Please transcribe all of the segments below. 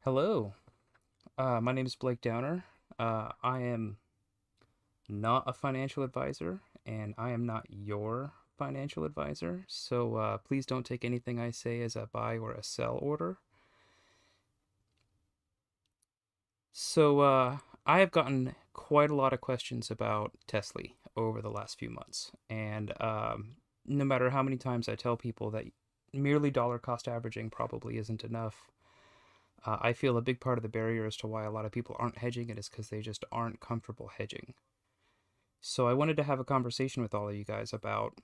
Hello, my name is Blake Downer. I am not a financial advisor, and I am not your financial advisor. So please don't take anything I say as a buy or a sell order. So I have gotten quite a lot of questions about TSLY over the last few months, and no matter how many times I tell people that merely dollar cost averaging probably isn't enough. I feel a big part of the barrier as to why a lot of people aren't hedging it is because they just aren't comfortable hedging. So I wanted to have a conversation with all of you guys about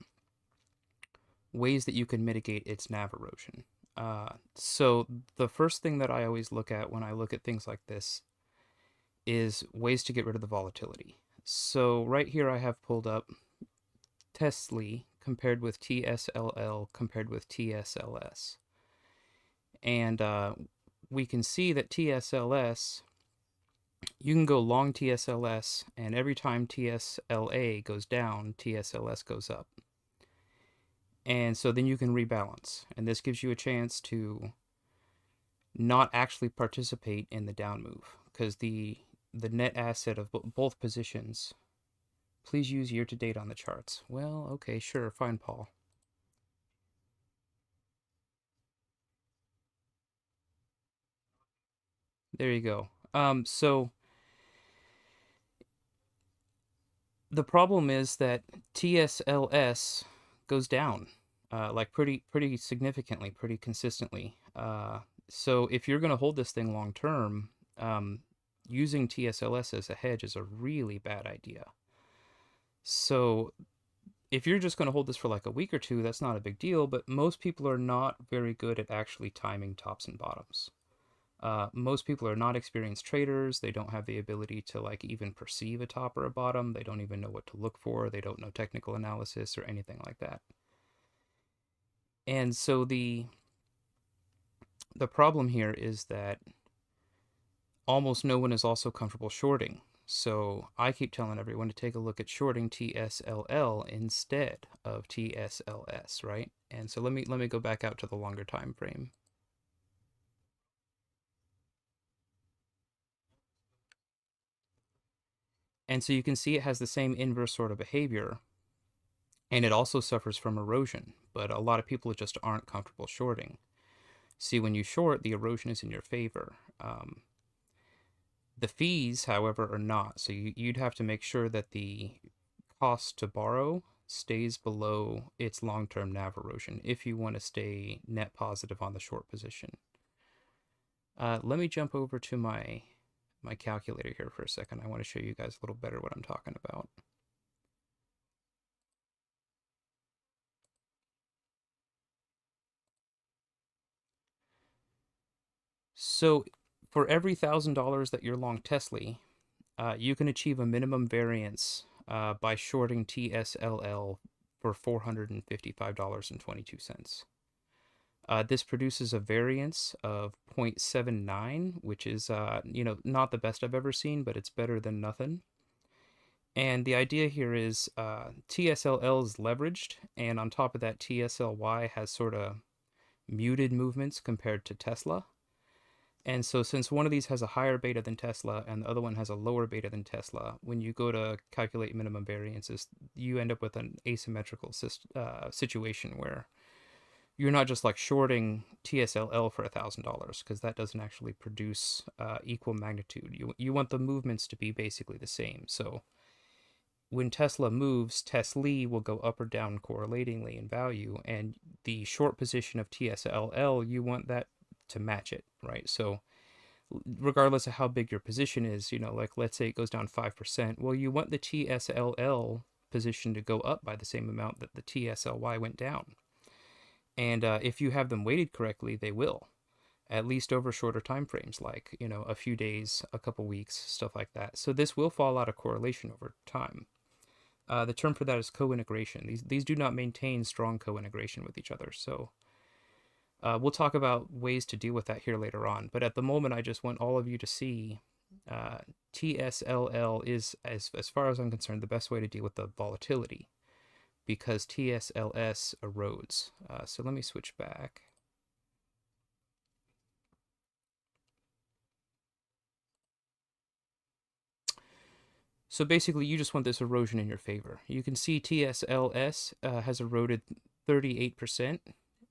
ways that you can mitigate its NAV erosion. So the first thing that I always look at when I look at things like this is ways to get rid of the volatility. So right here I have pulled up TSLY compared with TSLL compared with TSLS. And we can see that TSLS, you can go long TSLS, and every time TSLA goes down, TSLS goes up. And so then you can rebalance. And this gives you a chance to not actually participate in the down move because the net asset of both positions. Please use year to date on the charts. Well, okay, sure, fine, Paul. There you go. So the problem is that TSLS goes down, like pretty significantly, pretty consistently. So if you're going to hold this thing long term, using TSLS as a hedge is a really bad idea. So if you're just going to hold this for like a week or two, that's not a big deal. But most people are not very good at actually timing tops and bottoms. Most people are not experienced traders. They don't have the ability to like even perceive a top or a bottom. They don't even know what to look for. They don't know technical analysis or anything like that. And so the problem here is that almost no one is also comfortable shorting. So I keep telling everyone to take a look at shorting TSLL instead of TSLS, right? And so let me go back out to the longer time frame. And so you can see it has the same inverse sort of behavior, and it also suffers from erosion, but a lot of people just aren't comfortable shorting. See, when you short, the erosion is in your favor. The fees, however, are not. So you'd have to make sure that the cost to borrow stays below its long-term NAV erosion if you want to stay net positive on the short position. Let me jump over to my calculator here for a second. I want to show you guys a little better what I'm talking about. So for every $1,000 that you're long TSLY, you can achieve a minimum variance by shorting TSLL for $455.22. This produces a variance of 0.79, which is, not the best I've ever seen, but it's better than nothing. And the idea here is TSLL is leveraged, and on top of that, TSLY has sort of muted movements compared to Tesla. And so, since one of these has a higher beta than Tesla and the other one has a lower beta than Tesla, when you go to calculate minimum variances, you end up with an asymmetrical situation where you're not just like shorting TSLL for $1,000 because that doesn't actually produce equal magnitude. You want the movements to be basically the same. So when Tesla moves, TSLY will go up or down correlatingly in value, and the short position of TSLL, you want that to match it, right? So regardless of how big your position is, like let's say it goes down 5%, well, you want the TSLL position to go up by the same amount that the TSLY went down. And if you have them weighted correctly, they will, at least over shorter time frames, like, a few days, a couple weeks, stuff like that. So this will fall out of correlation over time. The term for that is co-integration. These do not maintain strong co-integration with each other. So we'll talk about ways to deal with that here later on. But at the moment, I just want all of you to see TSLL is, as far as I'm concerned, the best way to deal with the volatility because TSLS erodes. So let me switch back. So basically, you just want this erosion in your favor. You can see TSLS has eroded 38%,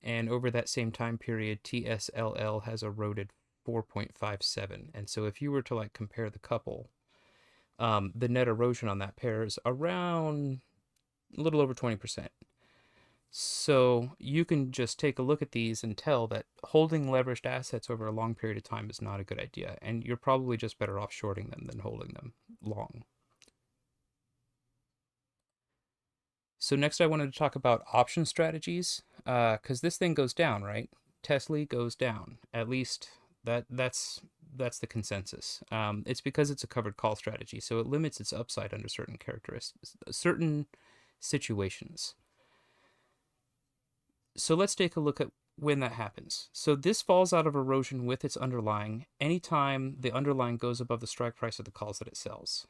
and over that same time period, TSLL has eroded 4.57. And so if you were to like compare the couple, the net erosion on that pair is around a little over 20%. So you can just take a look at these and tell that holding leveraged assets over a long period of time is not a good idea. And you're probably just better off shorting them than holding them long. So next I wanted to talk about option strategies, because this thing goes down, right? TSLY goes down. At least that's the consensus. It's because it's a covered call strategy, so it limits its upside under certain characteristics, certain situations. So let's take a look at when that happens. So this falls out of erosion with its underlying anytime the underlying goes above the strike price of the calls that it sells.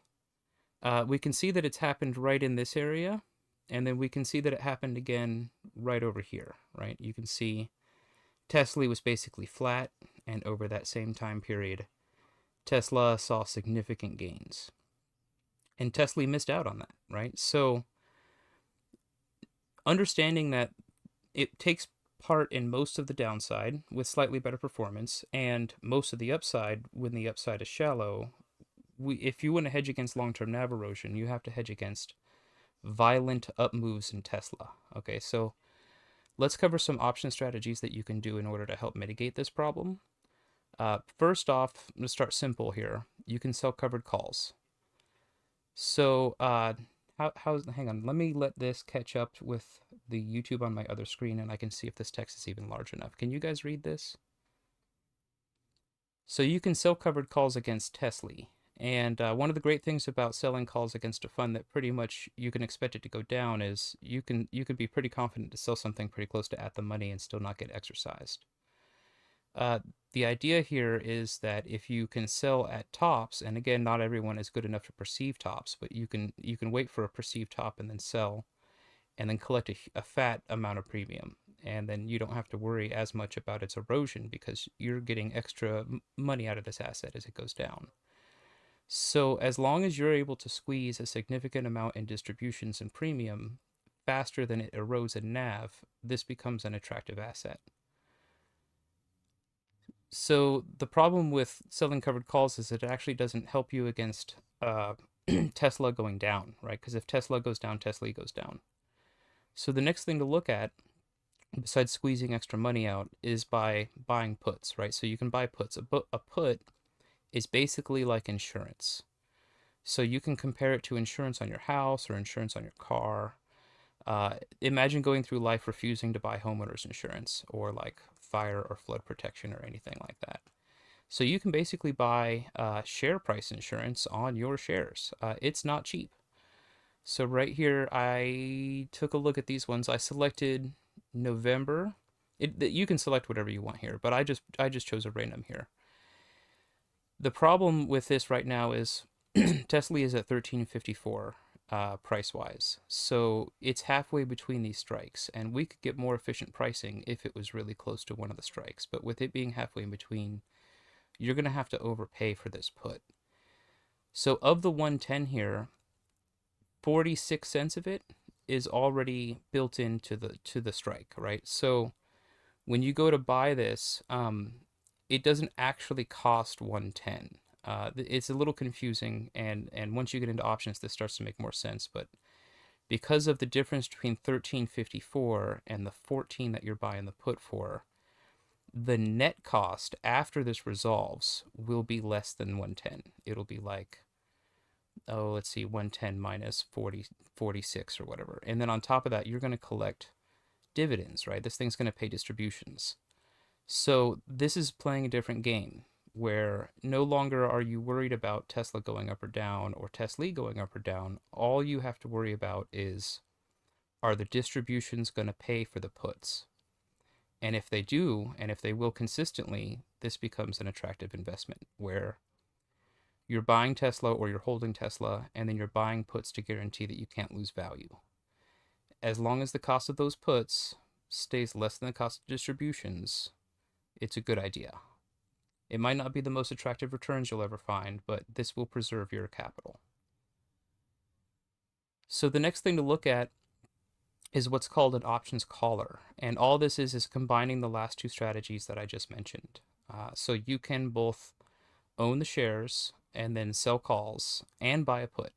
We can see that it's happened right in this area, and then we can see that it happened again right over here, right? You can see TSLY was basically flat, and over that same time period, Tesla saw significant gains. And TSLY missed out on that, right? So understanding that it takes part in most of the downside with slightly better performance and most of the upside when the upside is shallow, if you want to hedge against long-term NAV erosion, you have to hedge against violent up moves in Tesla. Okay, so let's cover some option strategies that you can do in order to help mitigate this problem. First off, I'm going to start simple here. You can sell covered calls. So hang on, let me let this catch up with the YouTube on my other screen, and I can see if this text is even large enough. Can you guys read this? So you can sell covered calls against TSLY. And one of the great things about selling calls against a fund that pretty much you can expect it to go down is you can be pretty confident to sell something pretty close to at the money and still not get exercised. The idea here is that if you can sell at tops, and again, not everyone is good enough to perceive tops, but you can wait for a perceived top and then sell, and then collect a fat amount of premium, and then you don't have to worry as much about its erosion because you're getting extra money out of this asset as it goes down. So as long as you're able to squeeze a significant amount in distributions and premium faster than it erodes in NAV, this becomes an attractive asset. So the problem with selling covered calls is it actually doesn't help you against Tesla going down, right? Because if Tesla goes down, TSLY goes down. So the next thing to look at, besides squeezing extra money out, is by buying puts, right? So you can buy puts. A put is basically like insurance. So you can compare it to insurance on your house or insurance on your car. Imagine going through life refusing to buy homeowners insurance or like fire or flood protection or anything like that. So you can basically buy share price insurance on your shares. It's not cheap. So right here, I took a look at these ones. I selected November. You can select whatever you want here, but I just chose a random here. The problem with this right now is TSLY is at 1354 price wise. So it's halfway between these strikes, and we could get more efficient pricing if it was really close to one of the strikes. But with it being halfway in between, you're going to have to overpay for this put. So of the 110 here, 46 cents of it is already built into the strike, right? So when you go to buy this, it doesn't actually cost 110. It's a little confusing, and once you get into options, this starts to make more sense. But because of the difference between 1354 and the 14 that you're buying the put for, the net cost after this resolves will be less than 110. It'll be like, oh, let's see, 110 minus 46 or whatever. And then on top of that, you're going to collect dividends, right? This thing's going to pay distributions. So this is playing a different game where no longer are you worried about Tesla going up or down or TSLY going up or down. All you have to worry about is, are the distributions going to pay for the puts? And if they do, and if they will consistently, this becomes an attractive investment where you're buying Tesla or you're holding Tesla, and then you're buying puts to guarantee that you can't lose value. As long as the cost of those puts stays less than the cost of distributions, it's a good idea. It might not be the most attractive returns you'll ever find, but this will preserve your capital. So the next thing to look at is what's called an options collar. And all this is combining the last two strategies that I just mentioned. So you can both own the shares and then sell calls and buy a put.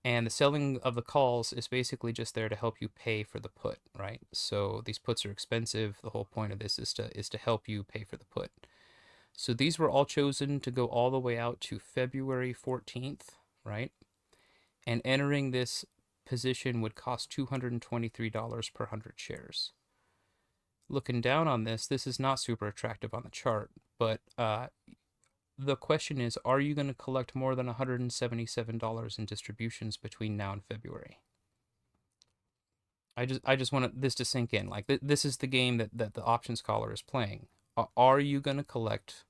And the selling of the calls is basically just there to help you pay for the put, right? So these puts are expensive. The whole point of this is to help you pay for the put. So these were all chosen to go all the way out to February 14th, right? And entering this position would cost $223 per 100 shares. Looking down on this, this is not super attractive on the chart, but the question is, are you going to collect more than $177 in distributions between now and February? I just want this to sink in. Like this is the game that the options caller is playing. Are you going to collect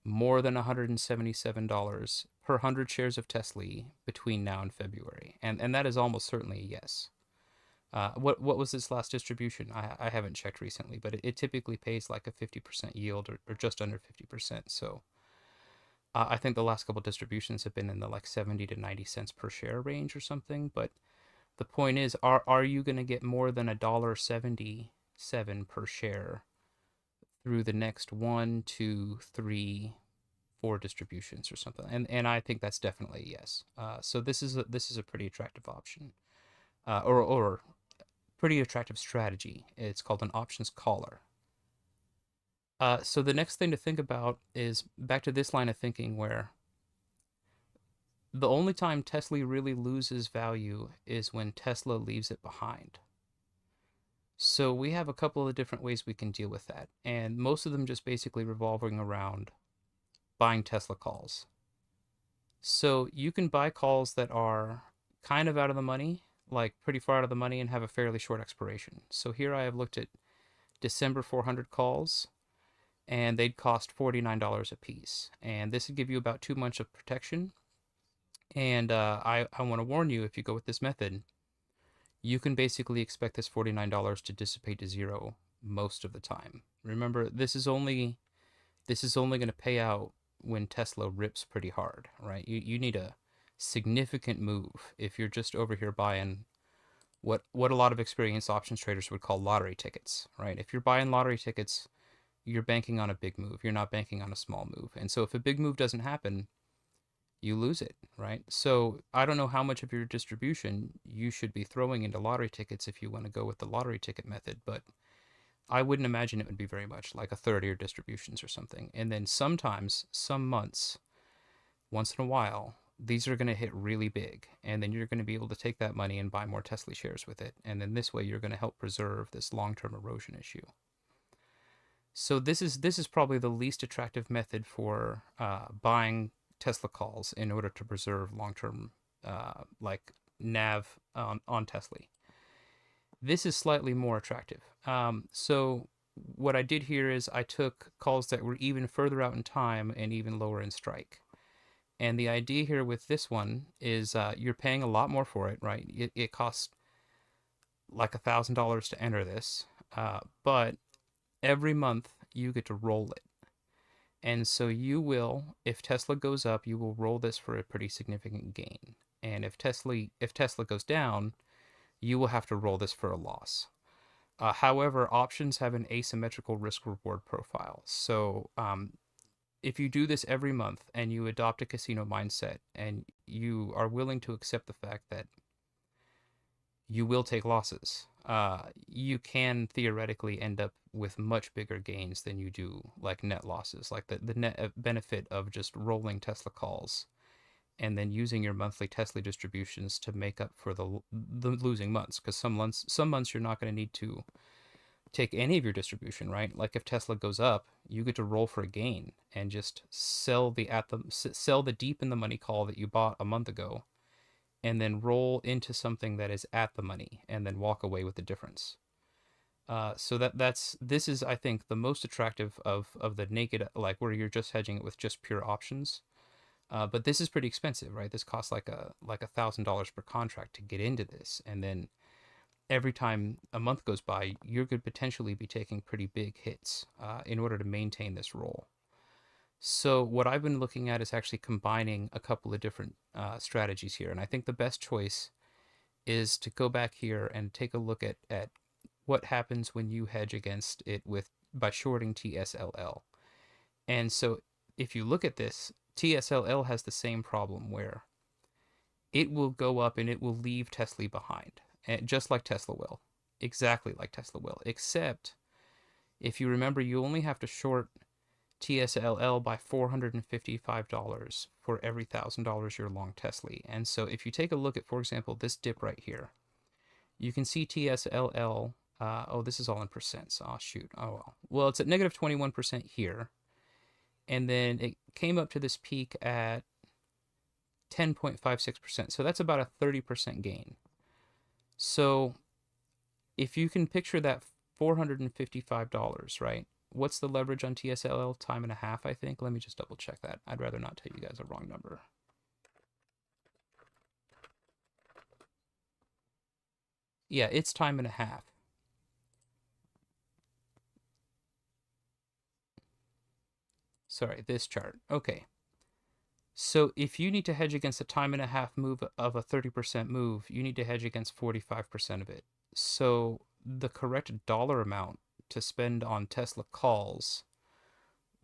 more than $177 per 100 shares of TSLY between now and February? And that is almost certainly a yes. What was this last distribution? I haven't checked recently, but it typically pays like a 50% yield or just under 50%. So I think the last couple distributions have been in the like 70 to 90 cents per share range or something. But the point is, are you going to get more than $1.77 per share through the next 1, 2, 3, 4 distributions or something? And I think that's definitely a yes. So this is a pretty attractive option, or pretty attractive strategy. It's called an options collar. So the next thing to think about is back to this line of thinking where the only time Tesla really loses value is when Tesla leaves it behind. So we have a couple of different ways we can deal with that, and most of them just basically revolving around buying Tesla calls. So you can buy calls that are kind of out of the money, like pretty far out of the money, and have a fairly short expiration. So here I have looked at December 400 calls, and they'd cost $49 a piece. And this would give you about 2 months of protection. And I want to warn you, if you go with this method, you can basically expect this $49 to dissipate to zero most of the time. Remember, this is only going to pay out when Tesla rips pretty hard, right? You need a significant move if you're just over here buying what a lot of experienced options traders would call lottery tickets, right? If you're buying lottery tickets, you're banking on a big move. You're not banking on a small move. And so if a big move doesn't happen, you lose it, right? So I don't know how much of your distribution you should be throwing into lottery tickets if you want to go with the lottery ticket method, but I wouldn't imagine it would be very much, like a third of your distributions or something. And then sometimes, some months, once in a while, these are going to hit really big, and then you're going to be able to take that money and buy more Tesla shares with it. And then this way, you're going to help preserve this long-term erosion issue. So this is probably the least attractive method for buying Tesla calls in order to preserve long-term like NAV on Tesla. This is slightly more attractive. So what I did here is I took calls that were even further out in time and even lower in strike. And the idea here with this one is you're paying a lot more for it, right? It costs like $1,000 to enter this, but every month you get to roll it. And so you will, if Tesla goes up, you will roll this for a pretty significant gain. And if Tesla goes down, you will have to roll this for a loss. However, options have an asymmetrical risk reward profile. So if you do this every month and you adopt a casino mindset and you are willing to accept the fact that you will take losses, you can theoretically end up with much bigger gains than you do like net losses, like the net benefit of just rolling Tesla calls and then using your monthly Tesla distributions to make up for the losing months. Because some months you're not going to need to take any of your distribution, right? Like if Tesla goes up, you get to roll for a gain and just sell the deep in the money call that you bought a month ago, and then roll into something that is at the money, and then walk away with the difference. So this is, I think, the most attractive of the naked, like where you're just hedging it with just pure options. But this is pretty expensive, right? This costs like $1,000 per contract to get into this, and then every time a month goes by, you could potentially be taking pretty big hits in order to maintain this roll. So what I've been looking at is actually combining a couple of different strategies here, and I think the best choice is to go back here and take a look at what happens when you hedge against it by shorting TSLL. And so if you look at this, TSLL has the same problem where it will go up and it will leave Tesla behind, just like Tesla will. Exactly like Tesla will. Except, if you remember, you only have to short TSLL by $455 for every $1,000 you're long Tesla. And so if you take a look at, for example, this dip right here, you can see TSLL. Oh, this is all in percents. Oh, shoot. Oh, well. Well, it's at negative 21% here. And then it came up to this peak at 10.56%. So that's about a 30% gain. So if you can picture that $455, right? What's the leverage on TSLL? Time and a half, I think. Let me just double check that. I'd rather not tell you guys a wrong number. Yeah, it's time and a half. Sorry, this chart. Okay. So if you need to hedge against a time and a half move of a 30% move, you need to hedge against 45% of it. So the correct dollar amount to spend on Tesla calls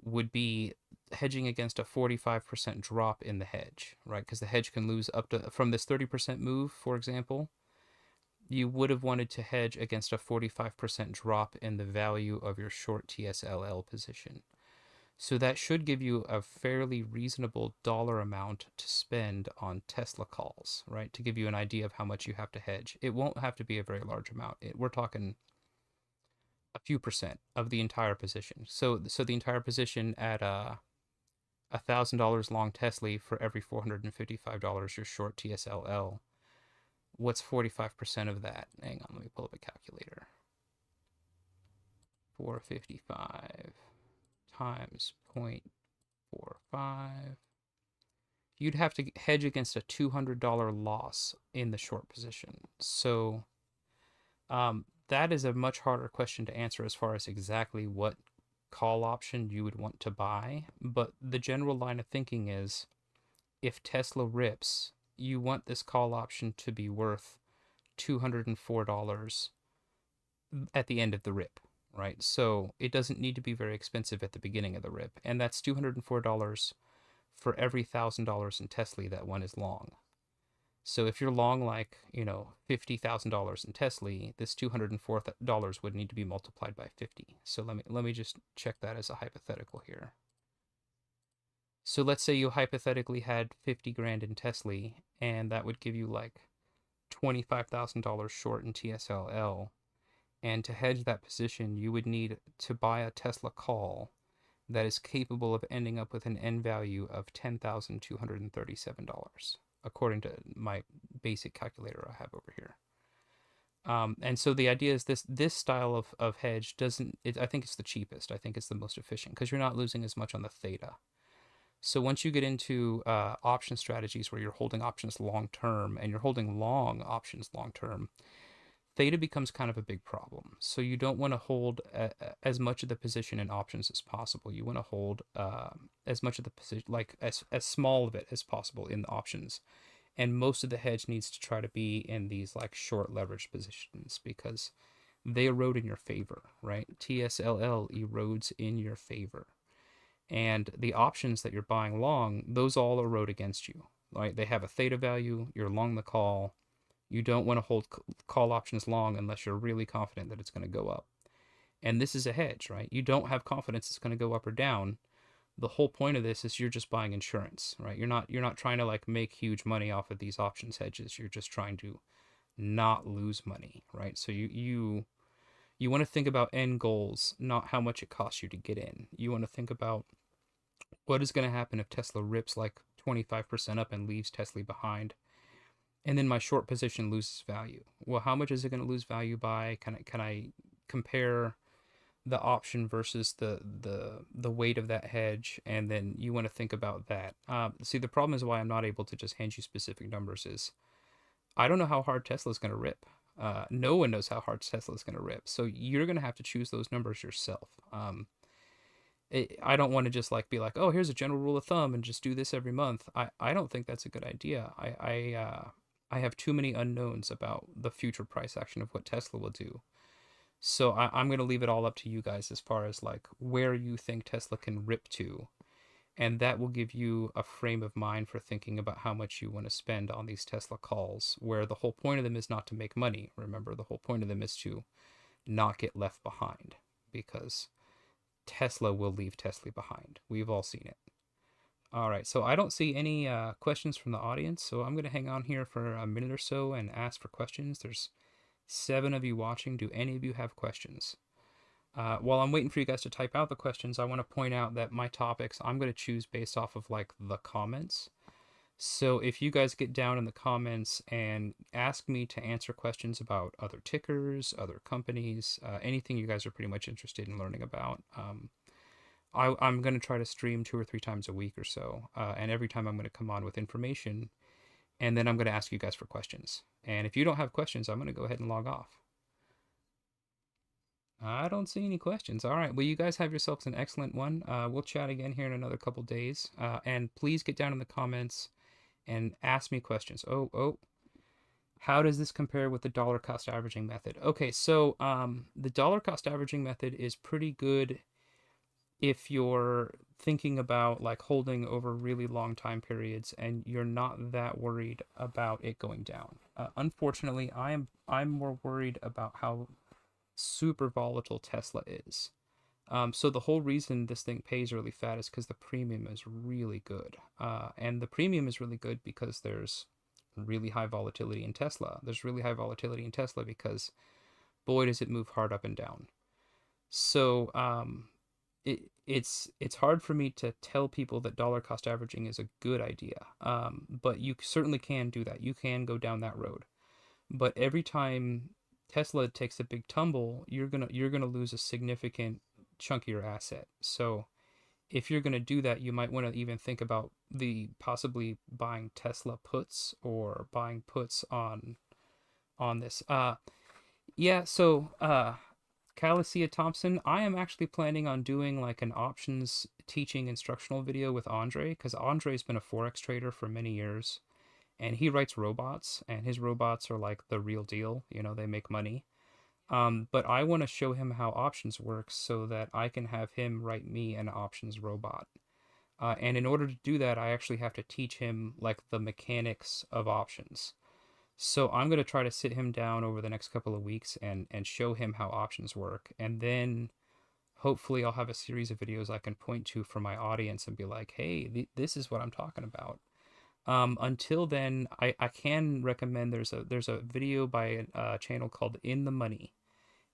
would be hedging against a 45% drop in the hedge, right? Because the hedge can lose up to, from this 30% move, for example, you would have wanted to hedge against a 45% drop in the value of your short TSLL position. So that should give you a fairly reasonable dollar amount to spend on Tesla calls, right? To give you an idea of how much you have to hedge. It won't have to be a very large amount. We're talking a few percent of the entire position. So the entire position at $1,000 long Tesla for every $455 you're short TSLL. What's 45% of that? Hang on, let me pull up a calculator. 455 times 0.45. You'd have to hedge against a $200 loss in the short position. So that is a much harder question to answer as far as exactly what call option you would want to buy. But the general line of thinking is, if Tesla rips, you want this call option to be worth $204 at the end of the rip, right? So it doesn't need to be very expensive at the beginning of the rip. And that's $204 for every $1,000 in Tesla that one is long. So if you're long, like, $50,000 in Tesla, this $204 would need to be multiplied by 50. So let me just check that as a hypothetical here. So let's say you hypothetically had 50 grand in Tesla, and that would give you like $25,000 short in TSLL. And to hedge that position, you would need to buy a Tesla call that is capable of ending up with an end value of $10,237, according to my basic calculator I have over here. And so the idea is this style of hedge I think it's the cheapest. I think it's the most efficient because you're not losing as much on the theta. So once you get into option strategies where you're holding options long term and you're holding long options long term, theta becomes kind of a big problem. So you don't want to hold as much of the position in options as possible. You want to hold as much of the position, like as small of it as possible in the options. And most of the hedge needs to try to be in these like short leverage positions because they erode in your favor, right? TSLL erodes in your favor. And the options that you're buying long, those all erode against you, right? They have a theta value, you're long the call. You don't want to hold call options long unless you're really confident that it's going to go up. And this is a hedge, right? You don't have confidence it's going to go up or down. The whole point of this is you're just buying insurance, right? You're not trying to like make huge money off of these options hedges. You're just trying to not lose money, right? So you want to think about end goals, not how much it costs you to get in. You want to think about what is going to happen if Tesla rips like 25% up and leaves Tesla behind. And then my short position loses value. Well, how much is it going to lose value by? Can I compare the option versus the weight of that hedge? And then you want to think about that. See, the problem is why I'm not able to just hand you specific numbers is I don't know how hard Tesla's going to rip. No one knows how hard Tesla's going to rip. So you're going to have to choose those numbers yourself. I don't want to just like be like, oh, here's a general rule of thumb and just do this every month. I don't think that's a good idea. I have too many unknowns about the future price action of what Tesla will do. So I'm going to leave it all up to you guys as far as like where you think Tesla can rip to. And that will give you a frame of mind for thinking about how much you want to spend on these Tesla calls, where the whole point of them is not to make money. Remember, the whole point of them is to not get left behind, because Tesla will leave Tesla behind. We've all seen it. All right, so I don't see any questions from the audience, so I'm going to hang on here for a minute or so and ask for questions. There's 7 of you watching. Do any of you have questions? While I'm waiting for you guys to type out the questions, I want to point out that my topics I'm going to choose based off of like the comments. So if you guys get down in the comments and ask me to answer questions about other tickers, other companies, anything you guys are pretty much interested in learning about, I'm going to try to stream 2 or 3 times a week or so. And every time I'm going to come on with information, and then I'm going to ask you guys for questions. And if you don't have questions, I'm going to go ahead and log off. I don't see any questions. All right. Well, you guys have yourselves an excellent one. We'll chat again here in another couple days. And please get down in the comments and ask me questions. Oh. How does this compare with the dollar cost averaging method? Okay, so the dollar cost averaging method is pretty good if you're thinking about like holding over really long time periods and you're not that worried about it going down. Unfortunately, I'm more worried about how super volatile Tesla is. So the whole reason this thing pays really fat is because the premium is really good. And the premium is really good because there's really high volatility in Tesla. There's really high volatility in Tesla because boy does it move hard up and down. So it's hard for me to tell people that dollar cost averaging is a good idea. But you certainly can do that. You can go down that road. But every time Tesla takes a big tumble, you're gonna lose a significant chunk of your asset. So if you're gonna do that, you might want to even think about the possibly buying Tesla puts or buying puts on this. Yeah. So Calicia Thompson, I am actually planning on doing like an options teaching instructional video with Andre, because Andre's been a forex trader for many years. And he writes robots, and his robots are like the real deal. You know, they make money. But I want to show him how options works so that I can have him write me an options robot. And in order to do that, I actually have to teach him like the mechanics of options. So I'm going to try to sit him down over the next couple of weeks and show him how options work. And then hopefully I'll have a series of videos I can point to for my audience and be like, hey, this is what I'm talking about. Until then, I can recommend there's a video by a channel called In the Money,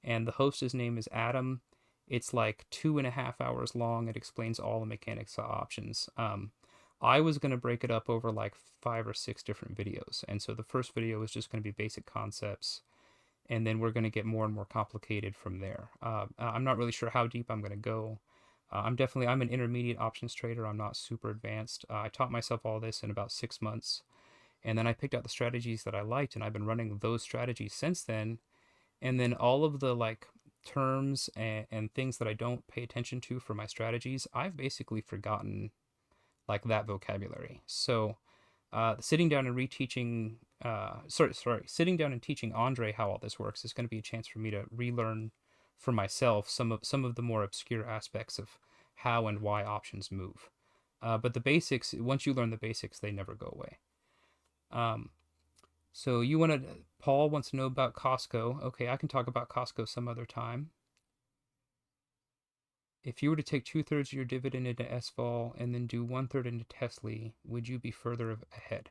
and the host's name is Adam. It's like 2.5 hours long. It explains all the mechanics of options. I was gonna break it up over like 5 or 6 different videos, and so the first video is just gonna be basic concepts, and then we're gonna get more and more complicated from there. I'm not really sure how deep I'm gonna go. I'm an intermediate options trader. I'm not super advanced. I taught myself all this in about 6 months, and then I picked out the strategies that I liked, and I've been running those strategies since then. And then all of the like terms and things that I don't pay attention to for my strategies, I've basically forgotten like that vocabulary. So sitting down and reteaching, sitting down and teaching Andre how all this works is going to be a chance for me to relearn for myself some of the more obscure aspects of how and why options move. But the basics, once you learn the basics, they never go away. So Paul wants to know about Costco. Okay, I can talk about Costco some other time. If you were to take 2/3 of your dividend into SVOL and then do 1/3 into TSLY, would you be further ahead?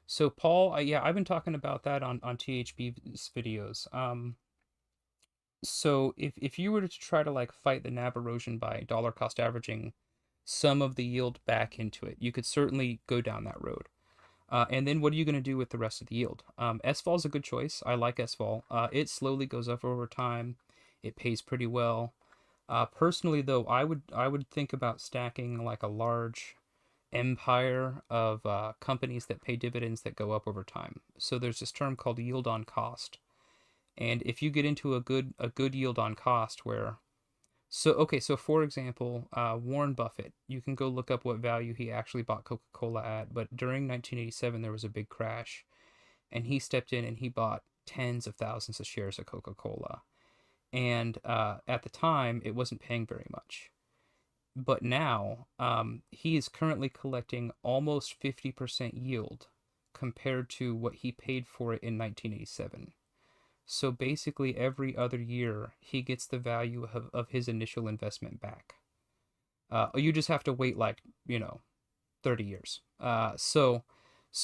So Paul, yeah, I've been talking about that on THB's videos. So if you were to try to like fight the NAV erosion by dollar cost averaging some of the yield back into it, you could certainly go down that road. And then what are you going to do with the rest of the yield? SVOL is a good choice. I like SVOL. It slowly goes up over time. It pays pretty well. Personally, though, I would think about stacking like a large empire of companies that pay dividends that go up over time. So there's this term called yield on cost. And if you get into a good yield on cost where so for example, Warren Buffett, you can go look up what value he actually bought Coca-Cola at, but during 1987 there was a big crash, and he stepped in and he bought tens of thousands of shares of Coca-Cola. And at the time, it wasn't paying very much. But now, he is currently collecting almost 50% yield compared to what he paid for it in 1987. So basically, every other year, he gets the value of his initial investment back. You just have to wait like, 30 years. So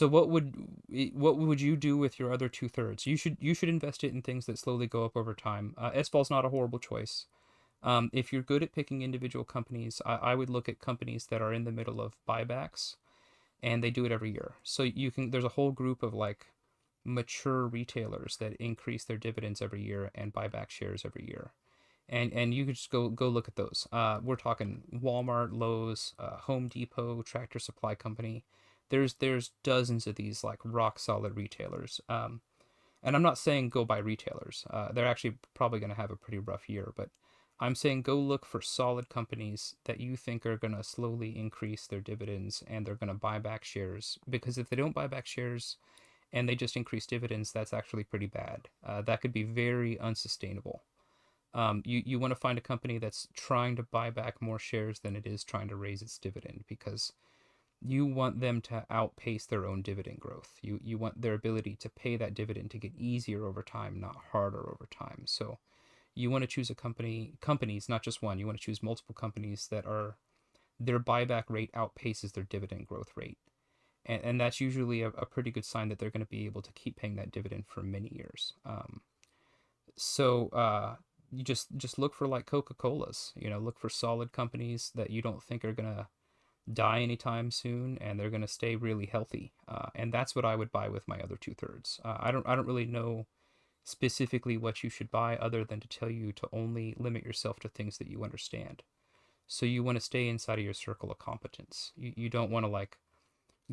what would you do with your other two-thirds? You should invest it in things that slowly go up over time. SVOL is not a horrible choice. If you're good at picking individual companies, I would look at companies that are in the middle of buybacks, and they do it every year. So there's a whole group of like mature retailers that increase their dividends every year and buy back shares every year. And you could just go look at those. We're talking Walmart, Lowe's, Home Depot, Tractor Supply Company. There's dozens of these like rock solid retailers. And I'm not saying go buy retailers. They're actually probably going to have a pretty rough year, but I'm saying go look for solid companies that you think are going to slowly increase their dividends and they're going to buy back shares. Because if they don't buy back shares and they just increase dividends, that's actually pretty bad. That could be very unsustainable. You want to find a company that's trying to buy back more shares than it is trying to raise its dividend, because you want them to outpace their own dividend growth. You want their ability to pay that dividend to get easier over time, not harder over time. So you want to choose companies, not just one. You want to choose multiple companies that are their buyback rate outpaces their dividend growth rate. And that's usually a pretty good sign that they're going to be able to keep paying that dividend for many years. So you just look for like Coca-Colas, look for solid companies that you don't think are going to die anytime soon, and they're going to stay really healthy. And that's what I would buy with my other two-thirds. I don't really know specifically what you should buy, other than to tell you to only limit yourself to things that you understand. So you want to stay inside of your circle of competence. You don't want to like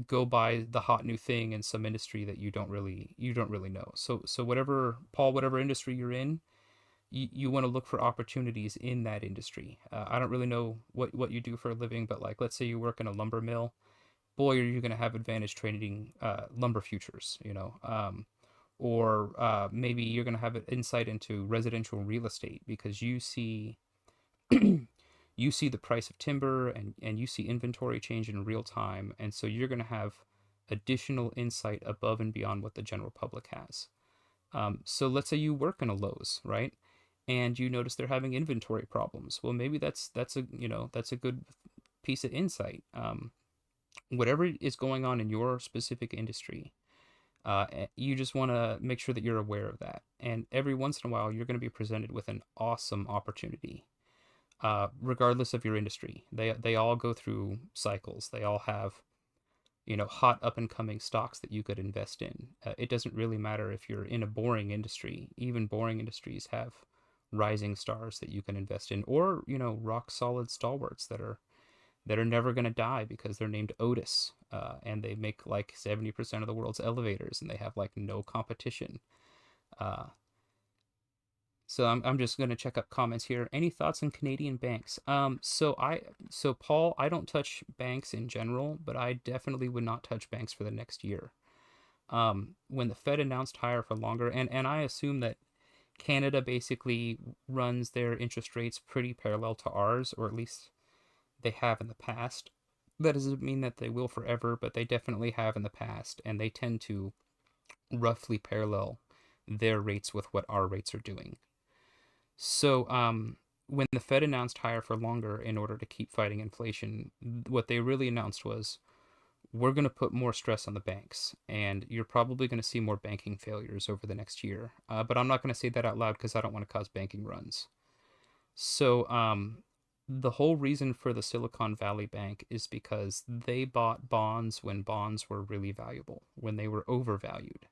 go buy the hot new thing in some industry that you don't really know. So whatever industry you're in, you want to look for opportunities in that industry. I don't really know what you do for a living, but like, let's say you work in a lumber mill. Boy, are you going to have advantage trading lumber futures, or maybe you're going to have an insight into residential real estate, because you see you see the price of timber, and you see inventory change in real time, and so you're going to have additional insight above and beyond what the general public has. So let's say you work in a Lowe's, right? And you notice they're having inventory problems. Well, maybe that's a good piece of insight. Whatever is going on in your specific industry, you just want to make sure that you're aware of that. And every once in a while, you're going to be presented with an awesome opportunity, regardless of your industry. They all go through cycles. They all have hot up and coming stocks that you could invest in. It doesn't really matter if you're in a boring industry. Even boring industries have rising stars that you can invest in, or rock solid stalwarts that are never going to die because they're named Otis, and they make like 70% of the world's elevators, and they have like no competition. Uh, so I'm just going to check up comments here. Any thoughts on Canadian banks? So Paul, I don't touch banks in general, but I definitely would not touch banks for the next year. When the Fed announced higher for longer, and I assume that Canada basically runs their interest rates pretty parallel to ours, or at least they have in the past. That doesn't mean that they will forever, but they definitely have in the past, and they tend to roughly parallel their rates with what our rates are doing. So, when the Fed announced higher for longer in order to keep fighting inflation, what they really announced was, we're going to put more stress on the banks, and you're probably going to see more banking failures over the next year. But I'm not going to say that out loud because I don't want to cause banking runs. So, the whole reason for the Silicon Valley Bank is because they bought bonds when bonds were really valuable, when they were overvalued.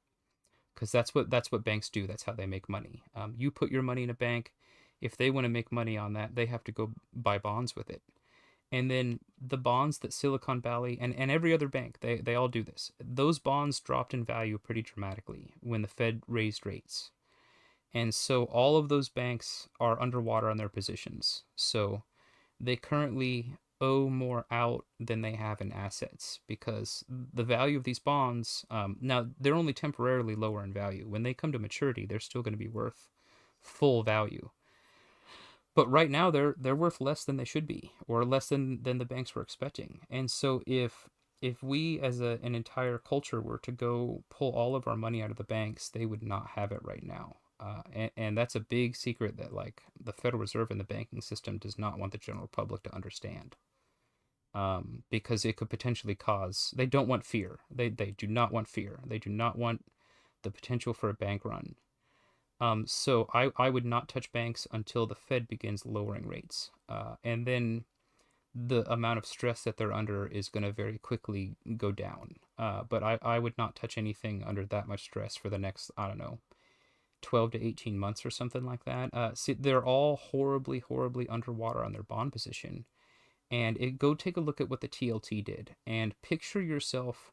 Because that's what banks do. That's how they make money. You put your money in a bank. If they want to make money on that, they have to go buy bonds with it. And then the bonds that Silicon Valley and every other bank, they all do this. Those bonds dropped in value pretty dramatically when the Fed raised rates. And so all of those banks are underwater on their positions. So they currently owe more out than they have in assets because the value of these bonds, now they're only temporarily lower in value. When they come to maturity, they're still going to be worth full value. But right now they're worth less than they should be, or less than the banks were expecting. And so if we as an entire culture were to go pull all of our money out of the banks, they would not have it right now. And that's a big secret that like the Federal Reserve and the banking system does not want the general public to understand, because it could potentially cause. They don't want fear. They do not want fear. They do not want the potential for a bank run. So I would not touch banks until the Fed begins lowering rates. And then the amount of stress that they're under is going to very quickly go down. But I would not touch anything under that much stress for the next, I don't know, 12 to 18 months or something like that. See, they're all horribly, horribly underwater on their bond position. And go take a look at what the TLT did and picture yourself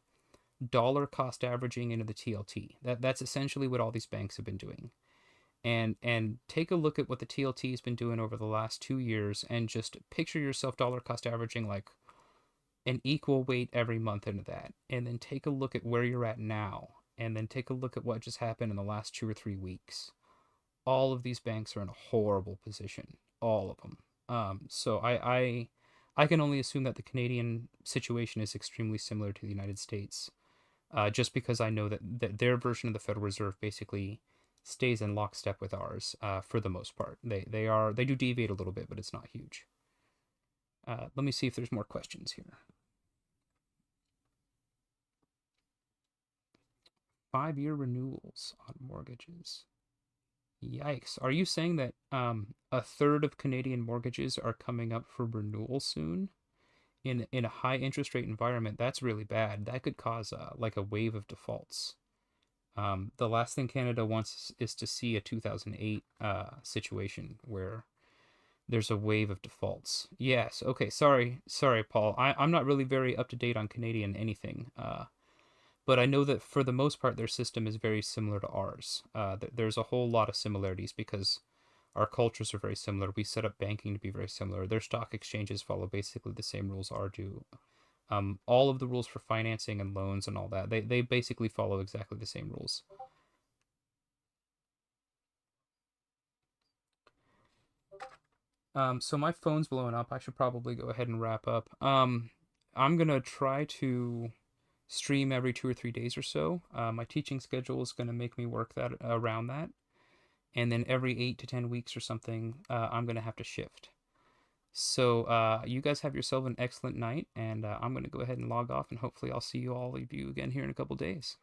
dollar cost averaging into the TLT. That's essentially what all these banks have been doing. And take a look at what the TLT has been doing over the last 2 years and just picture yourself dollar cost averaging like an equal weight every month into that. And then take a look at where you're at now. And then take a look at what just happened in the last 2 or 3 weeks. All of these banks are in a horrible position. All of them. So I can only assume that the Canadian situation is extremely similar to the United States, just because I know that their version of the Federal Reserve basically stays in lockstep with ours, for the most part. They do deviate a little bit, but it's not huge. Let me see if there's more questions here. 5-year renewals on mortgages. Yikes! Are you saying that a third of Canadian mortgages are coming up for renewal soon? In a high interest rate environment, that's really bad. That could cause like a wave of defaults. The last thing Canada wants is to see a 2008 situation where there's a wave of defaults. Yes. Okay. Sorry, Paul. I'm not really very up to date on Canadian anything. But I know that for the most part, their system is very similar to ours. There's a whole lot of similarities because our cultures are very similar. We set up banking to be very similar. Their stock exchanges follow basically the same rules ours do. All of the rules for financing and loans and all that, they basically follow exactly the same rules. So my phone's blowing up. I should probably go ahead and wrap up. I'm gonna try to stream every 2 or 3 days or so. My teaching schedule is gonna make me work that around that, and then every 8 to 10 weeks or something, I'm gonna have to shift. So you guys have yourself an excellent night, and I'm gonna go ahead and log off, and hopefully I'll see you all of you again here in a couple days.